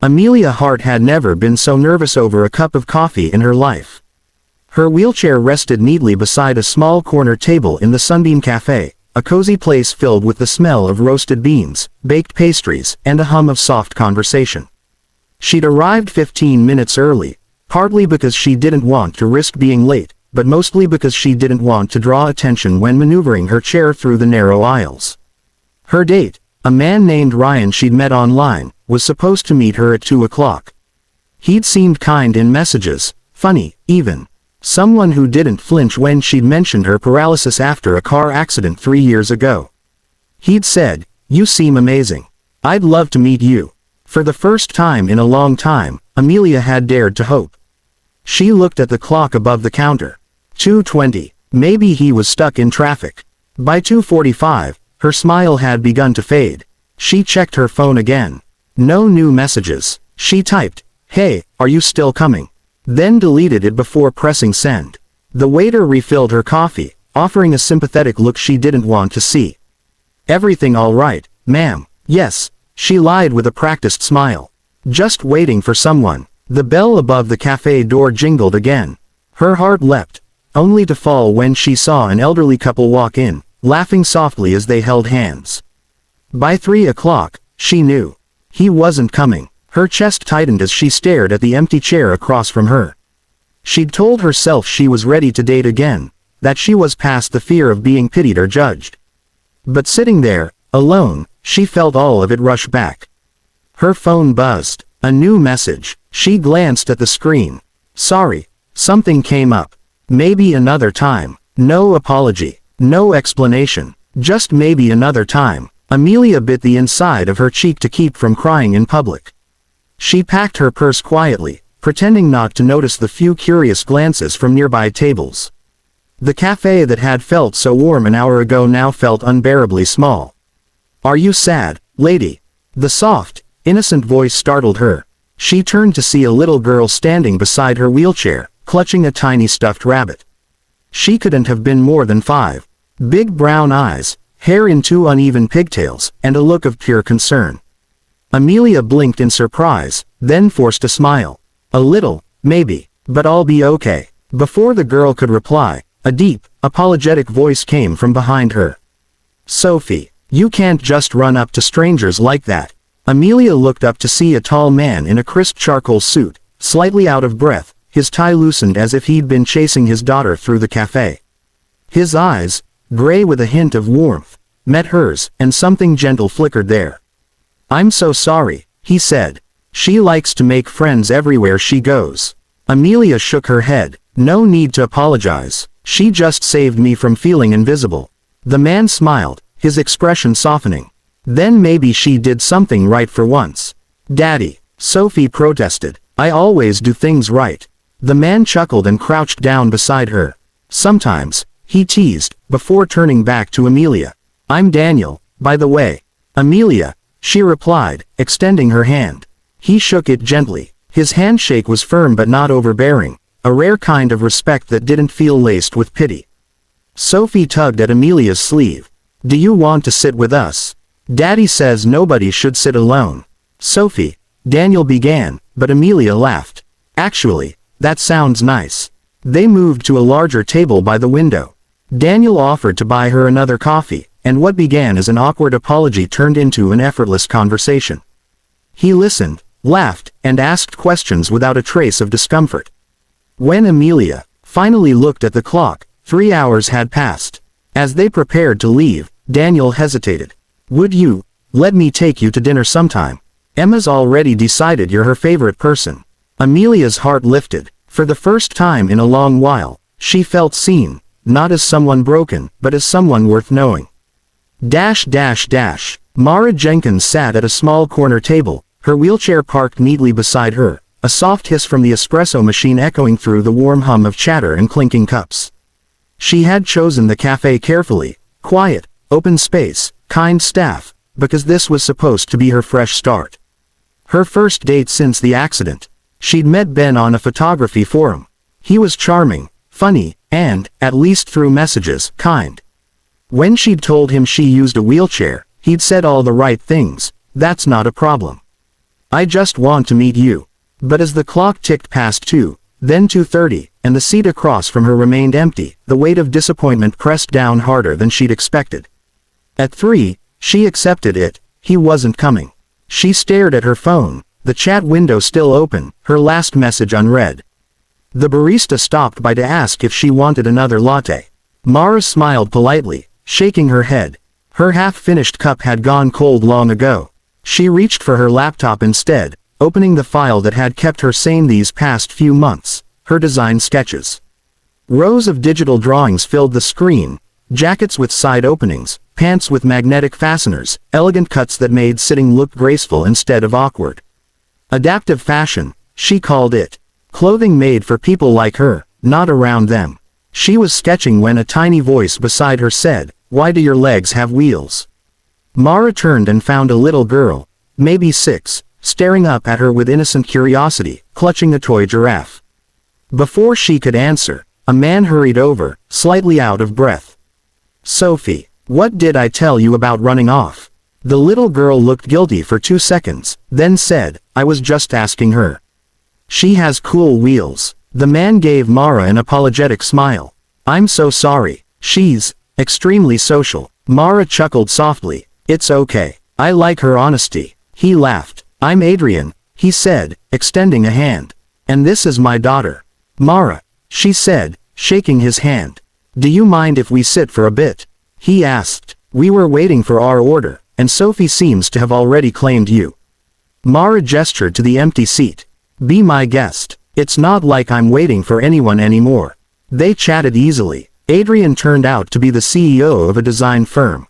Amelia Hart had never been so nervous over a cup of coffee in her life. Her wheelchair rested neatly beside a small corner table in the Sunbeam Café, a cozy place filled with the smell of roasted beans, baked pastries, and a hum of soft conversation. She'd arrived 15 minutes early, partly because she didn't want to risk being late, but mostly because she didn't want to draw attention when maneuvering her chair through the narrow aisles. Her date, a man named Ryan she'd met online, was supposed to meet her at 2 o'clock. He'd seemed kind in messages, funny, even. Someone who didn't flinch when she'd mentioned her paralysis after a car accident 3 years ago. He'd said, "You seem amazing. I'd love to meet you." For the first time in a long time, Amelia had dared to hope. She looked at the clock above the counter. 2:20. Maybe he was stuck in traffic. By 2:45, her smile had begun to fade. She checked her phone again. No new messages. She typed, "Hey, are you still coming?" Then deleted it before pressing send. The waiter refilled her coffee, offering a sympathetic look she didn't want to see. "Everything all right, ma'am?" "Yes," she lied with a practiced smile. "Just waiting for someone." The bell above the cafe door jingled again. Her heart leapt, only to fall when she saw an elderly couple walk in, laughing softly as they held hands. By 3 o'clock, she knew. He wasn't coming. Her chest tightened as she stared at the empty chair across from her. She'd told herself she was ready to date again, that she was past the fear of being pitied or judged. But sitting there, alone, she felt all of it rush back. Her phone buzzed. A new message. She glanced at the screen. "Sorry, something came up. Maybe another time." No apology. No explanation. Just maybe another time. Amelia bit the inside of her cheek to keep from crying in public. She packed her purse quietly, pretending not to notice the few curious glances from nearby tables. The cafe that had felt so warm an hour ago now felt unbearably small. "Are you sad, lady?" The soft, innocent voice startled her. She turned to see a little girl standing beside her wheelchair, clutching a tiny stuffed rabbit. She couldn't have been more than 5. Big brown eyes, hair in 2 uneven pigtails, and a look of pure concern. Amelia blinked in surprise, then forced a smile. "A little, maybe, but I'll be okay." Before the girl could reply, a deep, apologetic voice came from behind her. "Sophie, you can't just run up to strangers like that." Amelia looked up to see a tall man in a crisp charcoal suit, slightly out of breath, his tie loosened as if he'd been chasing his daughter through the cafe. His eyes, gray with a hint of warmth, met hers, and something gentle flickered there. "I'm so sorry," he said. "She likes to make friends everywhere she goes." Amelia shook her head. "No need to apologize. She just saved me from feeling invisible." The man smiled, his expression softening. "Then maybe she did something right for once." "Daddy," Sophie protested, "I always do things right." The man chuckled and crouched down beside her. "Sometimes," he teased, before turning back to Amelia. "I'm Daniel, by the way." "Amelia," she replied, extending her hand. He shook it gently. His handshake was firm but not overbearing, a rare kind of respect that didn't feel laced with pity. Sophie tugged at Amelia's sleeve. "Do you want to sit with us? Daddy says nobody should sit alone." "Sophie," Daniel began, but Amelia laughed. "Actually, that sounds nice." They moved to a larger table by the window. Daniel offered to buy her another coffee, and what began as an awkward apology turned into an effortless conversation. He listened, laughed, and asked questions without a trace of discomfort. When Amelia finally looked at the clock, 3 hours had passed. As they prepared to leave, Daniel hesitated. "Would you let me take you to dinner sometime? Emma's already decided you're her favorite person." Amelia's heart lifted. For the first time in a long while, she felt seen, not as someone broken, but as someone worth knowing. Mara Jenkins sat at a small corner table, her wheelchair parked neatly beside her, a soft hiss from the espresso machine echoing through the warm hum of chatter and clinking cups. She had chosen the cafe carefully, quiet, open space, kind staff, because this was supposed to be her fresh start. Her first date since the accident. She'd met Ben on a photography forum. He was charming, funny, and, at least through messages, kind. When she'd told him she used a wheelchair, he'd said all the right things. "That's not a problem." I just want to meet you. But as the clock ticked past 2, then 2:30, and the seat across from her remained empty, the weight of disappointment pressed down harder than she'd expected. At 3, she accepted it, he wasn't coming. She stared at her phone, the chat window still open, her last message unread. The barista stopped by to ask if she wanted another latte. Mara smiled politely, shaking her head. Her half-finished cup had gone cold long ago. She reached for her laptop instead, opening the file that had kept her sane these past few months, her design sketches. Rows of digital drawings filled the screen, jackets with side openings, pants with magnetic fasteners, elegant cuts that made sitting look graceful instead of awkward. Adaptive fashion, she called it. Clothing made for people like her, not around them. She was sketching when a tiny voice beside her said, "Why do your legs have wheels?" Mara turned and found a little girl, maybe 6, staring up at her with innocent curiosity, clutching a toy giraffe. Before she could answer, a man hurried over, slightly out of breath. "Sophie, what did I tell you about running off?" The little girl looked guilty for 2 seconds, then said, "I was just asking her. She has cool wheels." The man gave Mara an apologetic smile. "I'm so sorry. She's extremely social." Mara chuckled softly. "It's okay. I like her honesty." He laughed. "I'm Adrian," he said, extending a hand. "And this is my daughter." "Mara," she said, shaking his hand. "Do you mind if we sit for a bit?" He asked. "We were waiting for our order, and Sophie seems to have already claimed you." Mara gestured to the empty seat. "Be my guest. It's not like I'm waiting for anyone anymore." They chatted easily. Adrian turned out to be the CEO of a design firm.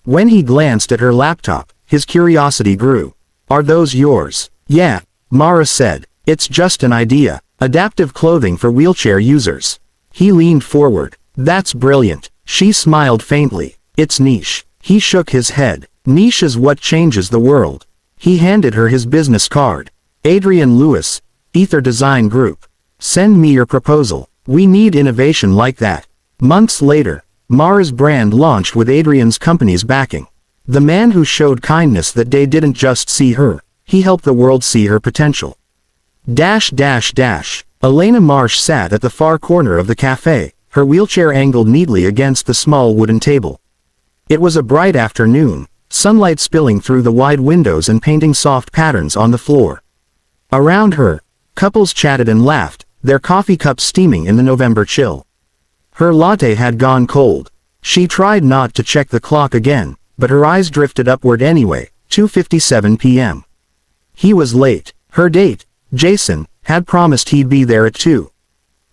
When he glanced at her laptop, his curiosity grew. "Are those yours?" "Yeah," Mara said. "It's just an idea. Adaptive clothing for wheelchair users." He leaned forward. "That's brilliant." She smiled faintly. "It's niche." He shook his head. "Niche is what changes the world." He handed her his business card. "Adrian Lewis, Ether Design Group. Send me your proposal. We need innovation like that." Months later, Mara's brand launched with Adrian's company's backing. The man who showed kindness that day didn't just see her, he helped the world see her potential. Elena Marsh sat at the far corner of the cafe, her wheelchair angled neatly against the small wooden table. It was a bright afternoon, sunlight spilling through the wide windows and painting soft patterns on the floor. Around her, couples chatted and laughed, their coffee cups steaming in the November chill. Her latte had gone cold. She tried not to check the clock again, but her eyes drifted upward anyway, 2:57 p.m. He was late. Her date, Jason, had promised he'd be there at 2.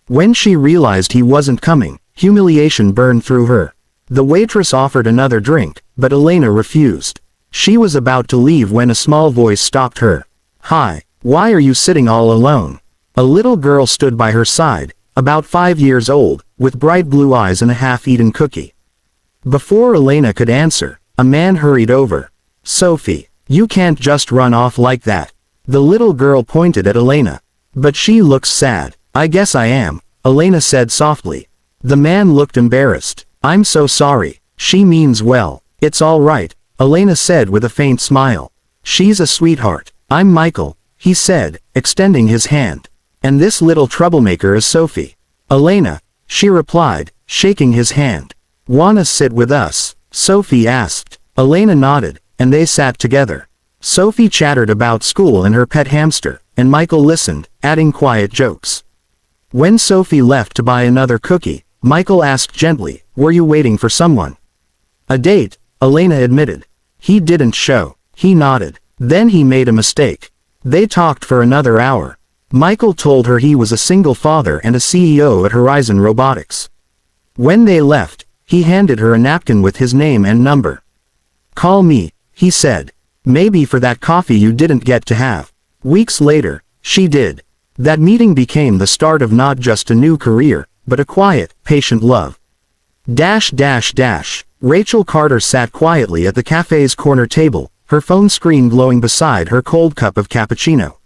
When she realized he wasn't coming, humiliation burned through her. The waitress offered another drink, but Elena refused. She was about to leave when a small voice stopped her. "Hi, why are you sitting all alone?" A little girl stood by her side, about 5 years old, with bright blue eyes and a half-eaten cookie. Before Elena could answer, a man hurried over. "Sophie, you can't just run off like that." The little girl pointed at Elena. "But she looks sad." "I guess I am," Elena said softly. The man looked embarrassed. "I'm so sorry. She means well." "It's all right," Elena said with a faint smile. "She's a sweetheart." "I'm Michael," he said, extending his hand. "And this little troublemaker is Sophie." "Elena," she replied, shaking his hand. "Wanna sit with us?" Sophie asked. Elena nodded, and they sat together. Sophie chattered about school and her pet hamster, and Michael listened, adding quiet jokes. When Sophie left to buy another cookie, Michael asked gently, "Were you waiting for someone?" "A date," Elena admitted. "He didn't show." He nodded. Then he made a mistake. They talked for another hour. Michael told her he was a single father and a CEO at Horizon Robotics. When they left, he handed her a napkin with his name and number. "Call me," he said. "Maybe for that coffee you didn't get to have." Weeks later, she did. That meeting became the start of not just a new career, but a quiet, patient love. Rachel Carter sat quietly at the cafe's corner table, her phone screen glowing beside her cold cup of cappuccino.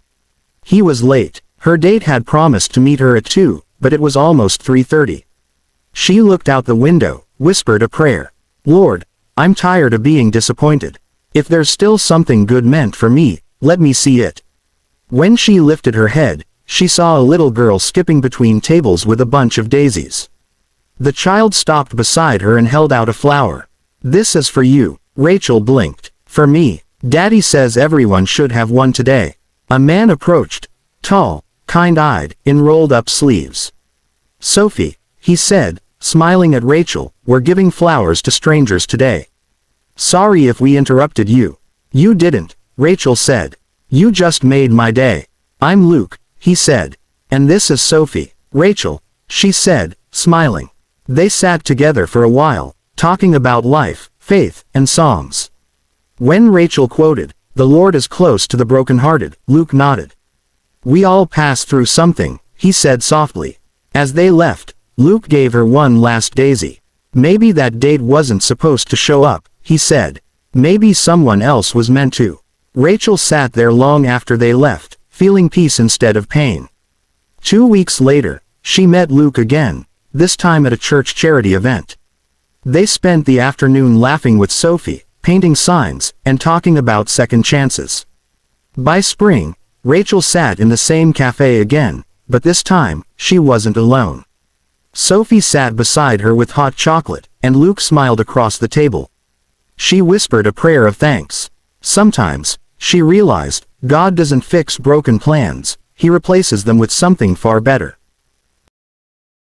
He was late. Her date had promised to meet her at 2, but it was almost 3:30. She looked out the window, whispered a prayer. "Lord, I'm tired of being disappointed. If there's still something good meant for me, Let me see it. When she lifted her head, she saw a little girl skipping between tables with a bunch of daisies. The child stopped beside her and held out a flower. This is for you, Rachel blinked. For me. Daddy says everyone should have one today. A man approached, tall, kind-eyed, in rolled-up sleeves. Sophie, he said, smiling at Rachel, we're giving flowers to strangers today. Sorry if we interrupted you. You didn't, Rachel said. You just made my day. I'm Luke, he said. And this is Sophie. Rachel, she said, smiling. They sat together for a while, talking about life, faith, and songs. When Rachel quoted, "The Lord is close to the brokenhearted," Luke nodded. We all pass through something, he said softly. As they left, Luke gave her one last daisy. Maybe that date wasn't supposed to show up, he said. Maybe someone else was meant to. Rachel sat there long after they left, feeling peace instead of pain. 2 weeks later, she met Luke again, this time at a church charity event. They spent the afternoon laughing with Sophie, painting signs, and talking about second chances. By spring, Rachel sat in the same cafe again, but this time, she wasn't alone. Sophie sat beside her with hot chocolate, and Luke smiled across the table. She whispered a prayer of thanks. Sometimes, she realized, God doesn't fix broken plans, he replaces them with something far better.